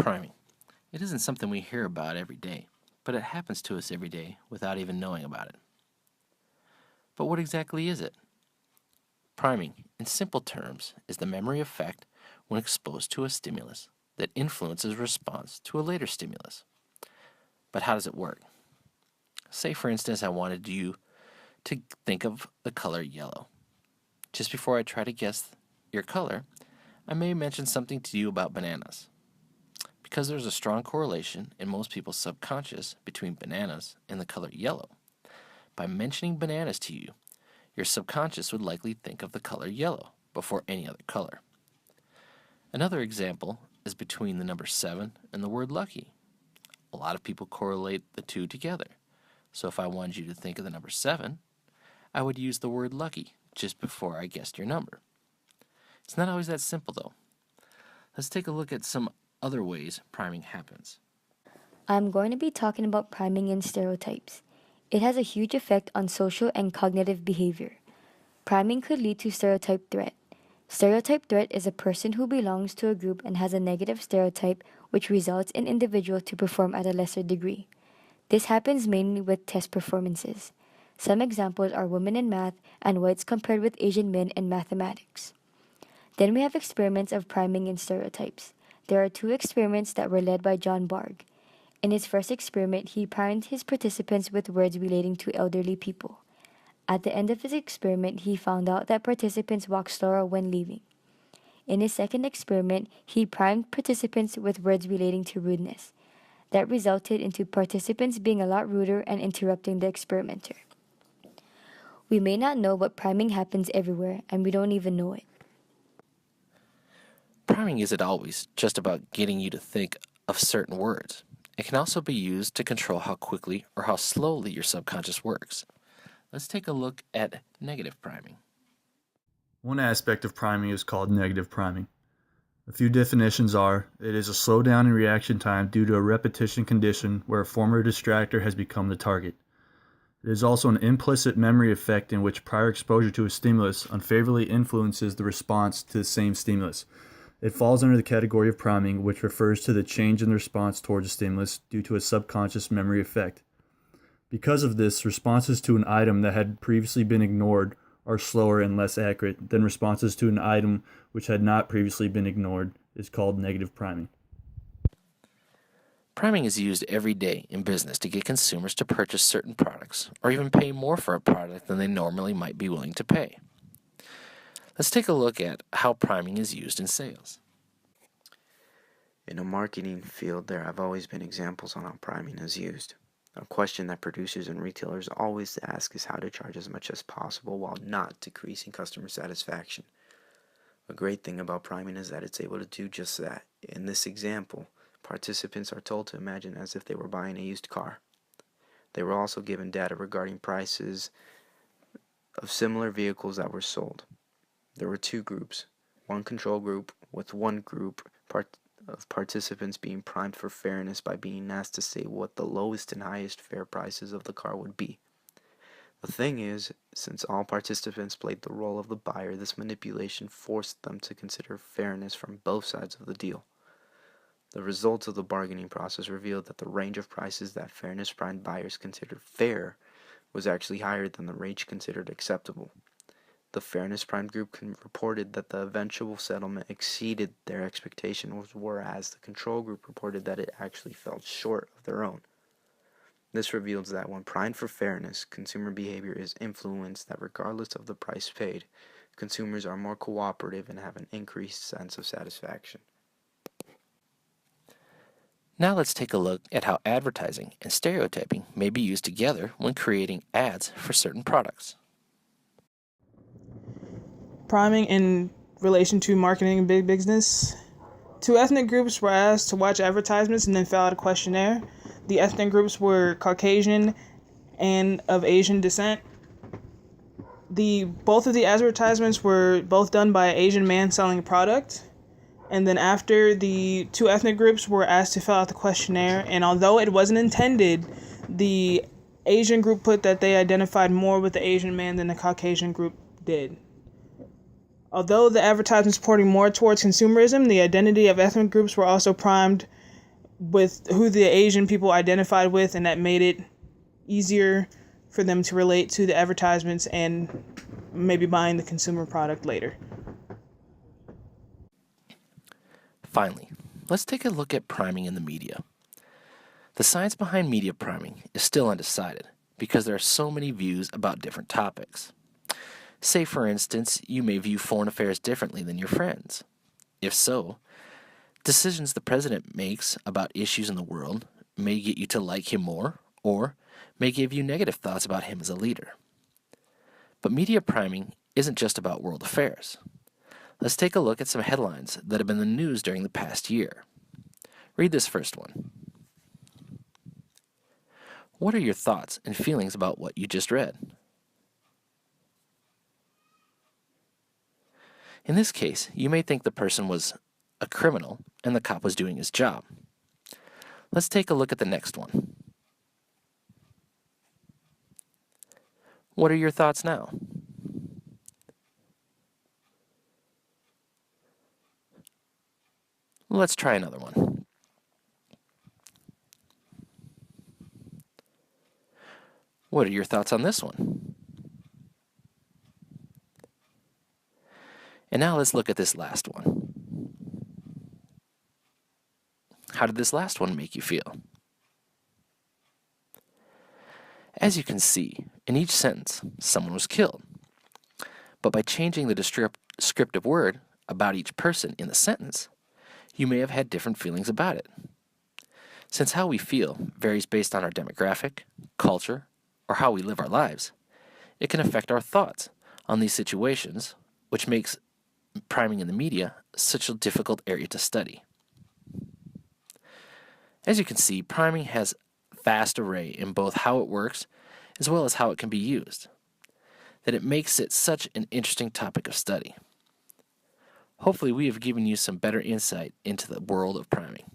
Priming. It isn't something we hear about every day, but it happens to us every day without even knowing about it. But what exactly is it? Priming, in simple terms, is the memory effect when exposed to a stimulus that influences response to a later stimulus. But how does it work? Say, for instance, I wanted you to think of the color yellow. Just before I try to guess your color, I may mention something to you about bananas. Because there's a strong correlation in most people's subconscious between bananas and the color yellow, by mentioning bananas to you, your subconscious would likely think of the color yellow before any other color. Another example is between the number 7 and the word lucky. A lot of people correlate the two together. So if I wanted you to think of the number 7, I would use the word lucky just before I guessed your number. It's not always that simple, though. Let's take a look at some other ways priming happens. I'm going to be talking about priming and stereotypes. It has a huge effect on social and cognitive behavior. Priming could lead to stereotype threat. Stereotype threat is a person who belongs to a group and has a negative stereotype which results in individual to perform at a lesser degree. This happens mainly with test performances. Some examples are women in math and whites compared with Asian men in mathematics. Then we have experiments of priming and stereotypes. There are 2 experiments that were led by John Bargh. In his first experiment, he primed his participants with words relating to elderly people. At the end of his experiment, he found out that participants walked slower when leaving. In his second experiment, he primed participants with words relating to rudeness. That resulted into participants being a lot ruder and interrupting the experimenter. We may not know, but priming happens everywhere, and we don't even know it. Priming isn't always just about getting you to think of certain words. It can also be used to control how quickly or how slowly your subconscious works. Let's take a look at negative priming. One aspect of priming is called negative priming. A few definitions are: it is a slowdown in reaction time due to a repetition condition where a former distractor has become the target. It is also an implicit memory effect in which prior exposure to a stimulus unfavorably influences the response to the same stimulus. It falls under the category of priming, which refers to the change in the response towards a stimulus due to a subconscious memory effect. Because of this, responses to an item that had previously been ignored are slower and less accurate than responses to an item which had not previously been ignored, is called negative priming. Priming is used every day in business to get consumers to purchase certain products or even pay more for a product than they normally might be willing to pay. Let's take a look at how priming is used in sales. In a marketing field, there have always been examples on how priming is used. A question that producers and retailers always ask is how to charge as much as possible while not decreasing customer satisfaction. A great thing about priming is that it's able to do just that. In this example, participants are told to imagine as if they were buying a used car. They were also given data regarding prices of similar vehicles that were sold. There were 2 groups, one control group with one group of participants being primed for fairness by being asked to say what the lowest and highest fair prices of the car would be. The thing is, since all participants played the role of the buyer, this manipulation forced them to consider fairness from both sides of the deal. The results of the bargaining process revealed that the range of prices that fairness-primed buyers considered fair was actually higher than the range considered acceptable. The fairness-primed group reported that the eventual settlement exceeded their expectations, whereas the control group reported that it actually fell short of their own. This reveals that when primed for fairness, consumer behavior is influenced that regardless of the price paid, consumers are more cooperative and have an increased sense of satisfaction. Now let's take a look at how advertising and stereotyping may be used together when creating ads for certain products. Priming in relation to marketing and big business. 2 ethnic groups were asked to watch advertisements and then fill out a questionnaire. The ethnic groups were Caucasian and of Asian descent. Both of the advertisements were both done by an Asian man selling a product. And then after, the 2 ethnic groups were asked to fill out the questionnaire, and although it wasn't intended, the Asian group put that they identified more with the Asian man than the Caucasian group did. Although the advertisements reporting more towards consumerism, the identity of ethnic groups were also primed with who the Asian people identified with, and that made it easier for them to relate to the advertisements and maybe buying the consumer product later. Finally, let's take a look at priming in the media. The science behind media priming is still undecided because there are so many views about different topics. Say, for instance, you may view foreign affairs differently than your friends. If so, decisions the president makes about issues in the world may get you to like him more, or may give you negative thoughts about him as a leader. But media priming isn't just about world affairs. Let's take a look at some headlines that have been in the news during the past year. Read this first one. What are your thoughts and feelings about what you just read? In this case, you may think the person was a criminal and the cop was doing his job. Let's take a look at the next one. What are your thoughts now? Let's try another one. What are your thoughts on this one? And now let's look at this last one. How did this last one make you feel? As you can see, in each sentence, someone was killed. But by changing the descriptive word about each person in the sentence, you may have had different feelings about it. Since how we feel varies based on our demographic, culture, or how we live our lives, it can affect our thoughts on these situations, which makes priming in the media such a difficult area to study. As you can see, priming has a vast array in both how it works as well as how it can be used, that it makes it such an interesting topic of study. Hopefully we have given you some better insight into the world of priming.